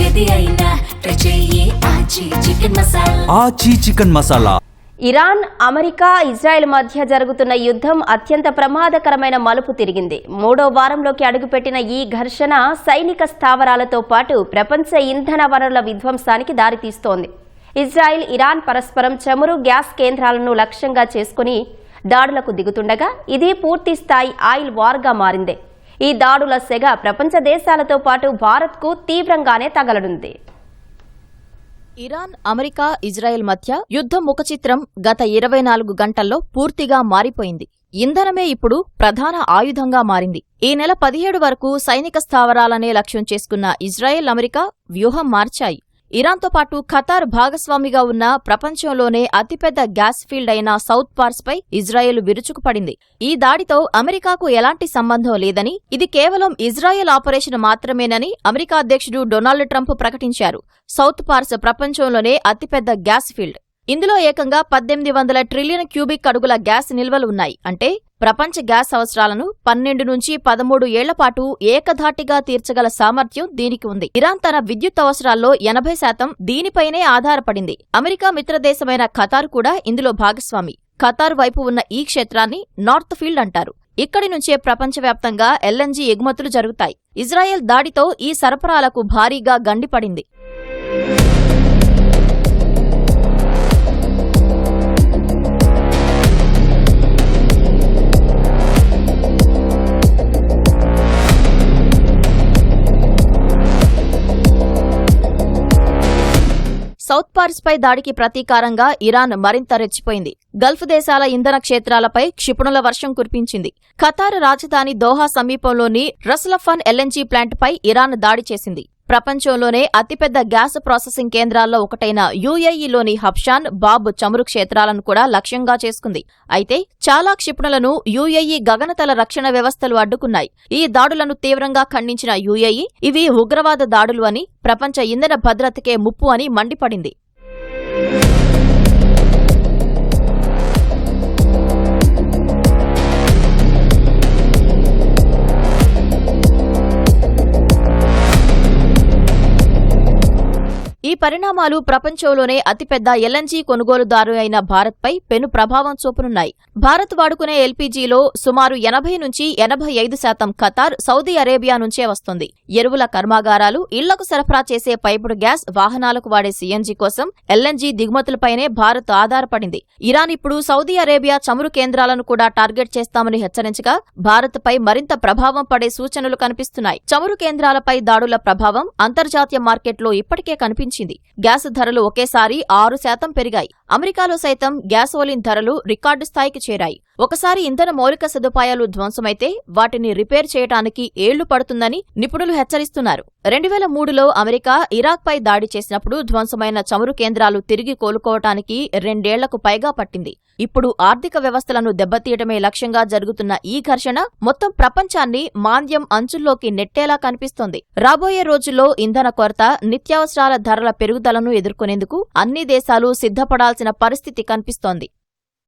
ఏది అయినా ట్రై చెయ్యి ఆచి చికెన్ మసాలా. ఆచి chicken masala. Iran, America, Israel మధ్య జరుగుతున్న యుద్ధం అత్యంత ప్రమాదకరమైన మలుపు తిరిగింది. 3వ వారంలోకి అడుగుపెట్టిన ఈ ఘర్షణ సైనిక స్థావరాలతో పాటు ప్రపంచ ఇంధన వనరుల విధ్వంసానికి దారితీస్తోంది. ఇజ్రాయెల్, ఇరాన్ పరస్పరం చమురు, గ్యాస్ కేంద్రాలను లక్ష్యంగా చేసుకుని దాడులకు దిగుతుండగా ఇది పూర్తి స్థాయి ఆయిల్ వార్గా మారింది. ఈ దాడుల సెగ ప్రపంచ దేశాలతో పాటు భారత్కు తీవ్రంగానే తగలనుంది. ఇరాన్, అమెరికా, ఇజ్రాయెల్ మధ్య యుద్ధం ముఖచిత్రం గత 24 గంటల్లో పూర్తిగా మారిపోయింది. ఇంధనమే ఇప్పుడు ప్రధాన ఆయుధంగా మారింది. ఈ నెల 17 వరకు సైనిక స్థావరాలనే లక్ష్యం చేసుకున్న ఇజ్రాయెల్, అమెరికా వ్యూహం మార్చాయి. ఇరాన్తో పాటు ఖతార్ భాగస్వామిగా ఉన్న ప్రపంచంలోనే అతిపెద్ద గ్యాస్ ఫీల్డ్ అయిన సౌత్ పార్స్ పై ఇజ్రాయెల్ విరుచుకుపడింది. ఈ దాడితో అమెరికాకు ఎలాంటి సంబంధం లేదని, ఇది కేవలం ఇజ్రాయెల్ ఆపరేషన్ మాత్రమేనని అమెరికా అధ్యక్షుడు డొనాల్డ్ ట్రంప్ ప్రకటించారు. సౌత్ పార్స్ ప్రపంచంలోనే అతిపెద్ద గ్యాస్ ఫీల్డ్. ఇందులో ఏకంగా 1800 ట్రిలియన్ క్యూబిక్ అడుగుల గ్యాస్ నిల్వలు ఉన్నాయి. అంటే ప్రపంచ గ్యాస్ అవసరాలను 12 నుంచి 13 ఏళ్ల పాటు ఏకధాటిగా తీర్చగల సామర్థ్యం దీనికి ఉంది. ఇరాన్ తన విద్యుత్ అవసరాల్లో 80% దీనిపైనే ఆధారపడింది. అమెరికా మిత్రదేశమైన ఖతార్ కూడా ఇందులో భాగస్వామి. ఖతార్ వైపు ఉన్న ఈ క్షేత్రాన్ని నార్త్ ఫీల్డ్ అంటారు. ఇక్కడి నుంచే ప్రపంచవ్యాప్తంగా ఎల్ఎన్జీ ఎగుమతులు జరుగుతాయి. ఇజ్రాయెల్ దాడితో ఈ సరఫరాలకు భారీగా గండిపడింది. సౌత్ పార్స్ పై దాడికి ప్రతీకారంగా ఇరాన్ మరింత రెచ్చిపోయింది. గల్ఫ్ దేశాల ఇంధన క్షేత్రాలపై క్షిపణుల వర్షం కురిపించింది. ఖతార్ రాజధాని దోహా సమీపంలోని రస్లఫాన్ ఎల్ఎన్జీ ప్లాంట్పై ఇరాన్ దాడి చేసింది. ప్రపంచంలోనే అతిపెద్ద గ్యాస్ ప్రాసెసింగ్ కేంద్రాల్లో ఒకటైన యుఏఈలోని హబ్షాన్, బాబ్ చమురు క్షేత్రాలను కూడా లక్ష్యంగా చేసుకుంది. అయితే చాలా క్షిపణులను యుఏఈ గగనతల రక్షణ వ్యవస్థలు అడ్డుకున్నాయి. ఈ దాడులను తీవ్రంగా ఖండించిన యుఏఈ ఇవి ఉగ్రవాద దాడులు అని, ప్రపంచ ఇంధన భద్రతకే ముప్పు అని మండిపడింది. ఈ పరిణామాలు ప్రపంచంలోనే అతిపెద్ద ఎల్ఎన్జీ కొనుగోలుదారు అయిన భారత్పై పెను ప్రభావం చూపనున్నాయి. భారత్ వాడుకునే ఎల్పీజీలో సుమారు 80 నుంచి 85% ఖతార్, సౌదీ అరేబియా నుంచే వస్తుంది. ఎరువుల కర్మాగారాలు, ఇళ్లకు సరఫరా చేసే పైపుడు గ్యాస్, వాహనాలకు వాడే సీఎన్జీ కోసం ఎల్ఎన్జీ దిగుమతులపైనే భారత్ ఆధారపడింది. ఇరాన్ ఇప్పుడు సౌదీ అరేబియా చమురు కేంద్రాలను కూడా టార్గెట్ చేస్తామని హెచ్చరించగా భారత్పై మరింత ప్రభావం పడే సూచనలు కనిపిస్తున్నాయి. చమురు కేంద్రాలపై దాడుల ప్రభావం అంతర్జాతీయ మార్కెట్లో ఇప్పటికే కనిపించింది. గ్యాస్ ధరలు ఒకేసారి 6% పెరిగాయి. అమెరికాలో సైతం గ్యాసోలిన్ ధరలు రికార్డు స్థాయికి చేరాయి. ఒకసారి ఇంధన మౌలిక సదుపాయాలు ధ్వంసమైతే వాటిని రిపేర్ చేయడానికి ఏళ్లు పడుతుందని నిపుణులు హెచ్చరిస్తున్నారు. 2003లో అమెరికా ఇరాక్పై దాడి చేసినప్పుడు ధ్వంసమైన చమురు కేంద్రాలు తిరిగి కోలుకోవటానికి 2 ఏళ్లకు పైగా పట్టింది. ఇప్పుడు ఆర్థిక వ్యవస్థలను దెబ్బతీయటమే లక్ష్యంగా జరుగుతున్న ఈ ఘర్షణ మొత్తం ప్రపంచాన్ని మాంద్యం అంచుల్లోకి నెట్టేలా కనిపిస్తోంది. రాబోయే రోజుల్లో ఇంధన కొరత, నిత్యావసరాల ధరల పెరుగుదలను ఎదుర్కొనేందుకు అన్ని దేశాలు సిద్ధపడాల్సిన పరిస్థితి కనిపిస్తోంది.